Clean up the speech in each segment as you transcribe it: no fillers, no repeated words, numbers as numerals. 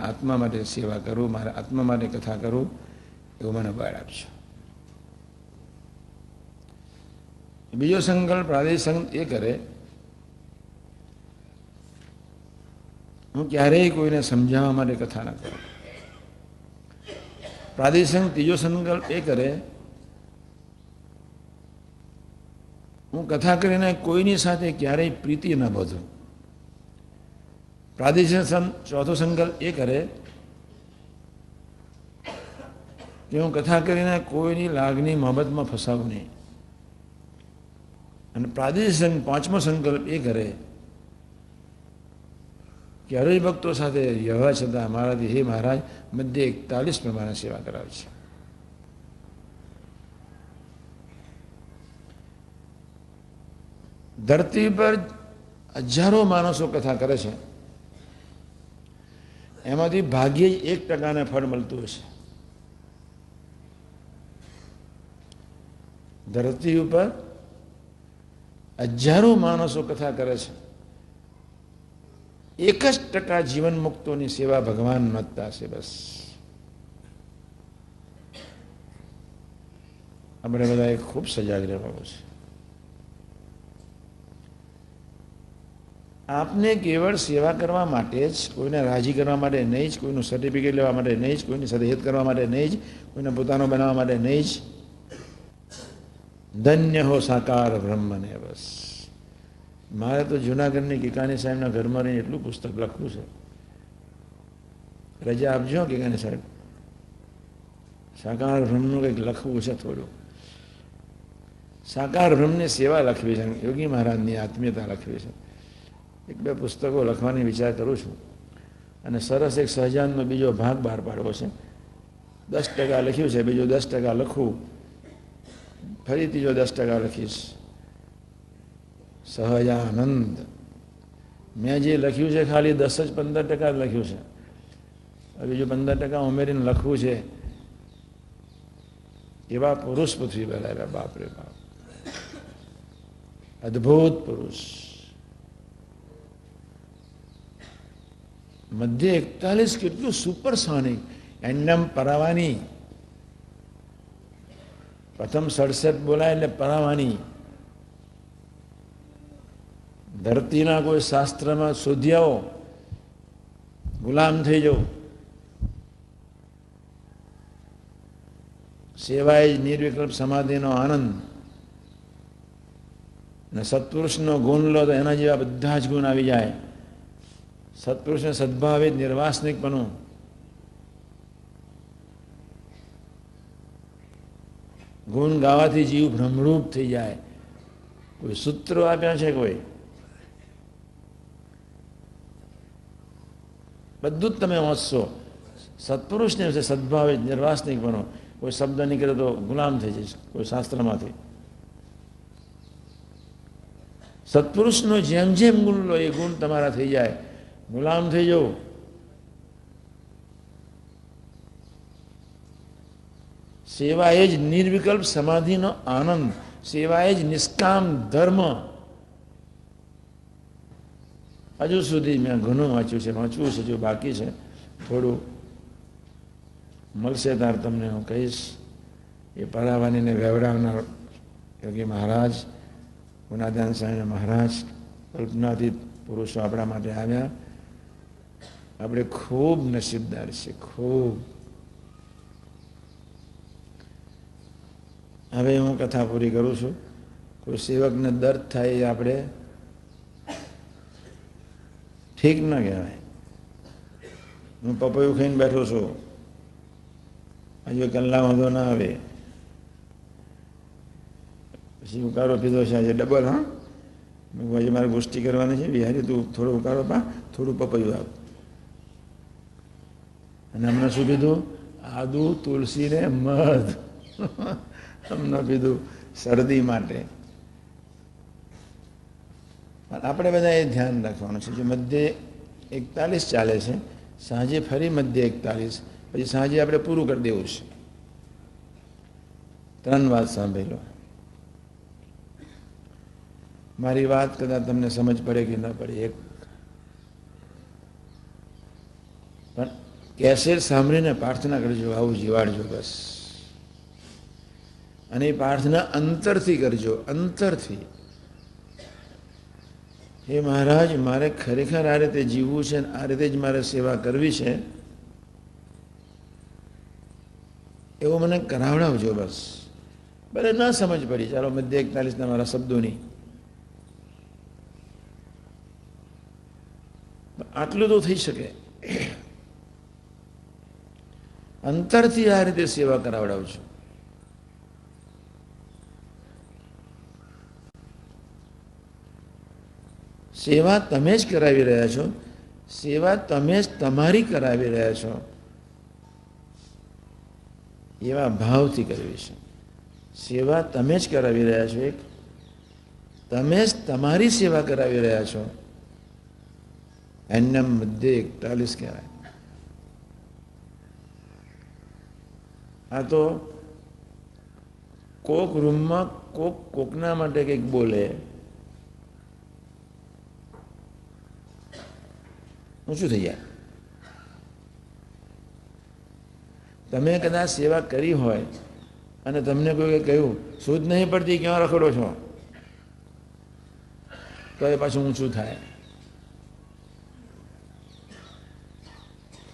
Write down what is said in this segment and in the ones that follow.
આત્મા માટે સેવા કરું, મારા આત્મા માટે કથા કરું, એવું મને બળ આપજો. બીજો સંકલ્પ પ્રાદેશિક સંત એ કરે, હું ક્યારેય કોઈને સમજાવવા માટે કથા ના કરું. પ્રાદેશિક ત્રીજો સંકલ્પ એ કરે, હું કથા કરીને કોઈની સાથે ક્યારેય પ્રીતિ ન બાંધું. પ્રાદેશિક ચોથો સંકલ્પ એ કરે કે હું કથા કરીને કોઈની લાગણી મોહબ્બતમાં ફસાવું નહીં. અને પ્રાદેશિક પાંચમો સંકલ્પ એ કરે કે હરિભક્તો સાથે વ્યવહાર છતાં મારાથી હે મહારાજ મધ્ય 41 પ્રમાણે સેવા કરાવે છે. ધરતી પર હજારો માણસો કથા કરે છે, એમાંથી ભાગ્યે જ 1% ફળ મળતું હશે. ધરતી ઉપર હજારો માણસો કથા કરે છે, 1% જીવન મુક્તોની સેવા ભગવાન નોંધતા હશે. બસ આપણે બધાએ ખૂબ સજાગ રહેવાનું છે. આપને કેવળ સેવા કરવા માટે જ, કોઈને રાજી કરવા માટે નહીં જ, કોઈનું સર્ટિફિકેટ લેવા માટે નહીં જ, કોઈની સાથે હિત કરવા માટે નહીં જ, કોઈને પોતાનો બનાવવા માટે નહીં જ. ધન્ય હો સાકાર બ્રહ્મને. બસ મારે તો જૂનાગઢની કિકાણી સાહેબના ઘરમાં રહીને એટલું પુસ્તક લખવું છે. રજા આપજો કિકાણી સાહેબ, સાકાર બ્રહ્મનું કંઈક લખવું છે થોડું. સાકાર બ્રહ્મની સેવા લખવી છે, યોગી મહારાજની આત્મીયતા લખવી છે. 1-2 પુસ્તકો લખવાની વિચાર કરું છું. અને સરસ એક સહજાનનો બીજો ભાગ બહાર પાડવો છે. 10% લખ્યું છે, બીજો 10% લખવું, ફરી ત્રીજો 10% લખીશ. સહજાનંદ મેં જે લખ્યું છે ખાલી 10 જ 15% લખ્યું છે. બીજું 15% ઉમેરીને લખવું છે. એવા પુરુષ પૃથ્વી પર આવ્યા, બાપરે બાપ, અદ્ભુત પુરુષ. મધ્ય 41 કેટલું સુપરસોનિક. એન્ડમ પરાવાની, પ્રથમ 67 બોલાય એટલે પરાવાની. ધરતીના કોઈ શાસ્ત્રમાં શોધી આવો, ગુલામ થઈ જાઓ. સેવા જ નિર્વિકલ્પ સમાધિનો આનંદ. અને સત્પુરુષનો ગુણ લો તો એના જેવા બધા જ ગુણ આવી જાય. સત્પુરુષને સદભાવિત નિર્વાસનિકપણું, ગુણ ગાવાથી જીવ ભ્રમરૂપ થઈ જાય. કોઈ સૂત્રો આપ્યા છે, કોઈ બધું જ તમે વાંચશો. સત્પુરુષને સદભાવિત નિર્વાસનિકપણો, કોઈ શબ્દ નીકળે તો ગુલામ થઈ જઈશ કોઈ શાસ્ત્રમાંથી. સત્પુરુષનો જેમ જેમ ગુણ લો એ ગુણ તમારા થઈ જાય, ગુલામ થઈ જાઓ. સેવા એ જ નિર્વિકલ્પ સમાધિનો આનંદ, સેવા એ જ નિષ્કામ ધર્મ. હજુ સુધી મેં ઘણું વાંચ્યું છે, વાંચવું છે, જો બાકી છે થોડું. મળશે ત્યારે તમને હું કહીશ. એ પરાવાનીને વેવડાવનાર યોગી મહારાજ, ગુણાદાન સ્વામી મહારાજ, કલ્પનાતીત પુરુષો આપણા માટે આવ્યા. આપણે ખૂબ નસીબદાર છીએ, ખૂબ. હવે હું કથા પૂરી કરું છું. કોઈ સેવકને દર્દ થાય એ આપણે ઠીક ન કહેવાય. હું પપૈયું ખાઈને બેઠો છું, હજુ કલાક વાંધો ના આવે, પછી ઉકાળો પીધો છે આજે ડબલ. હા, આજે મારે ગોષ્ઠી કરવાની છે, બિહારી તું થોડો ઉકાળો પા, થોડું પપૈયું આપ. અને હમણાં શું પીધું? આદુ, તુલસી ને મધ. હમણાં પીધું શરદી માટે. આપણે બધા એ ધ્યાન રાખવાનું છે. જો મધ્ય 41 ચાલે છે, સાંજે ફરી મધ્ય 41, પછી સાંજે આપણે પૂરું કરી દેવું છે. 3 વાત સાંભળી લો. મારી વાત કદાચ તમને સમજ પડે કે ન પડે, એક પણ કેસેટ સાંભળીને પ્રાર્થના કરજો, આવું જીવાડજો બસ. અને એ પ્રાર્થના અંતરથી કરજો, અંતરથી. હે મહારાજ, મારે ખરેખર આ રીતે જીવવું છે, આ રીતે જ મારે સેવા કરવી છે, એવો મને કરાવડાવજો બસ. ભલે ના સમજ પડી, ચાલો મધ્ય 41 મારા શબ્દોની, આટલું તો થઈ શકે. અંતરથી આ રીતે સેવા કરાવડાવજો. સેવા તમે જ કરાવી રહ્યા છો, સેવા તમે જ તમારી કરાવી રહ્યા છો, એવા ભાવથી કરવી છે. સેવા તમે જ કરાવી રહ્યા છો, એક તમે જ તમારી સેવા કરાવી રહ્યા છો. એન્નમ મધ્ય 41 કહેવાય. આ તો કોક રૂમમાં કોકના માટે કંઈક બોલે, ઊંચું થઈ જાય. તમે કદાચ સેવા કરી હોય અને તમને કોઈ કહ્યું સૂઝ નહીં પડતી, ક્યાં રખડો છો, તો એ પાછું ઊંચું થાય.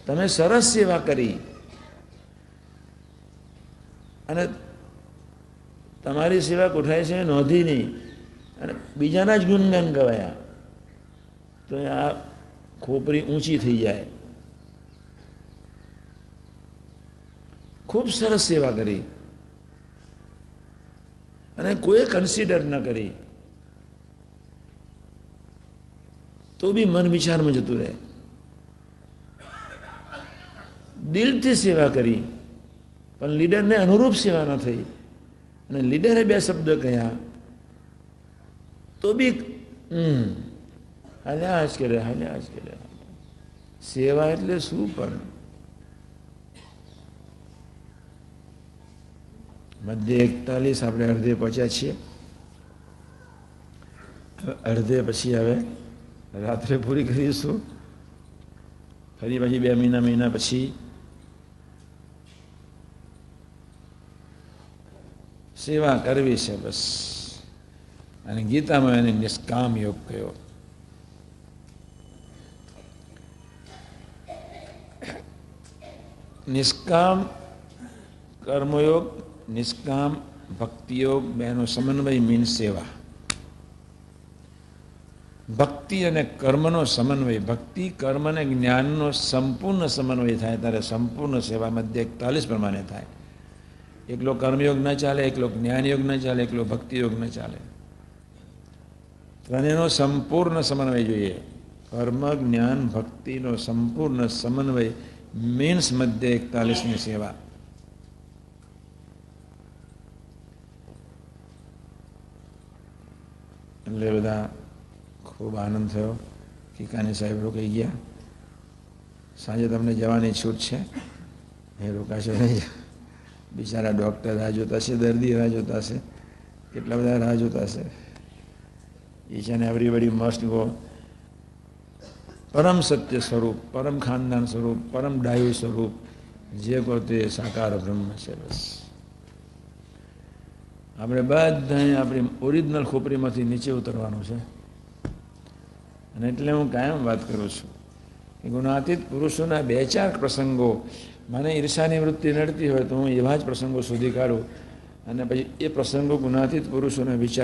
તમે સરસ સેવા કરી અને તમારી સેવા કોઠાય છે નોંધી નહીં અને બીજાના જ ગુણગાન ગવાયા, તો આ ખોપરી ઊંચી થઈ જાય. ખૂબ સરસ સેવા કરી અને કોઈ કન્સિડર ન કરી, તો બી મન વિચારમાં જતું રહે. દિલથી સેવા કરી પણ લીડરને અનુરૂપ સેવા ન થઈ અને લીડરે 2 શબ્દ કહ્યા, તો બી હાલ્યા જ કરે, હાલ્યા જ કરે. સેવા એટલે શું? પણ મધ્ય 41 આપણે અડધે પહોંચ્યા છીએ. અડધે પછી હવે રાત્રે પૂરી કરીશું. ફરી પછી 2 મહિના પછી સેવા કરવી છે બસ. અને ગીતામાં એને નિષ્કામ યોગ કહ્યો. નિષ્કામ કર્મયોગ, નિષ્કામ ભક્તિયોગ, બેનો સમન્વય મીન્સ સેવા. ભક્તિ અને કર્મનો સમન્વય, ભક્તિ કર્મ અને જ્ઞાનનો સંપૂર્ણ સમન્વય થાય ત્યારે સંપૂર્ણ સેવા મધ્ય 41 પ્રમાણે થાય. એકલો કર્મયોગ ન ચાલે, એકલો જ્ઞાનયોગ ન ચાલે, એકલો ભક્તિયોગ ન ચાલે. ત્રણેયનો સંપૂર્ણ સમન્વય જોઈએ. કર્મ, જ્ઞાન, ભક્તિનો સંપૂર્ણ સમન્વય મીન્સ મધ્ય 41ની સેવા. એટલે બધા ખૂબ આનંદ થયો. કિકાની સાહેબ રોકાઈ ગયા. સાંજે તમને જવાની છૂટ છે, એ રોકાશો નહીં. બિચારા ડૉક્ટર રાહ જોતા છે, દર્દી રાહ જોતા છે, કેટલા બધા રાહ જોતા છે. Each and everybody must go. પરમ સત્ય સ્વરૂપ, પરમ ખાનદાન સ્વરૂપ, પરમ ડાયુ સ્વરૂપ જે કહો તે સાકાર બ્રહ્મ છે. બસ આપણે બધાએ આપણી ઓરિજિનલ ખોપરીમાંથી નીચે ઉતરવાનું છે. અને એટલે હું કાયમ વાત કરું છું કે ગુણાતીત પુરુષોના 2-4 પ્રસંગો મને ઈર્ષાની વૃત્તિ નડતી હોય તો હું એવા જ પ્રસંગો શોધી કાઢું અને પછી એ પ્રસંગો ગુણાતીત પુરુષોને વિચાર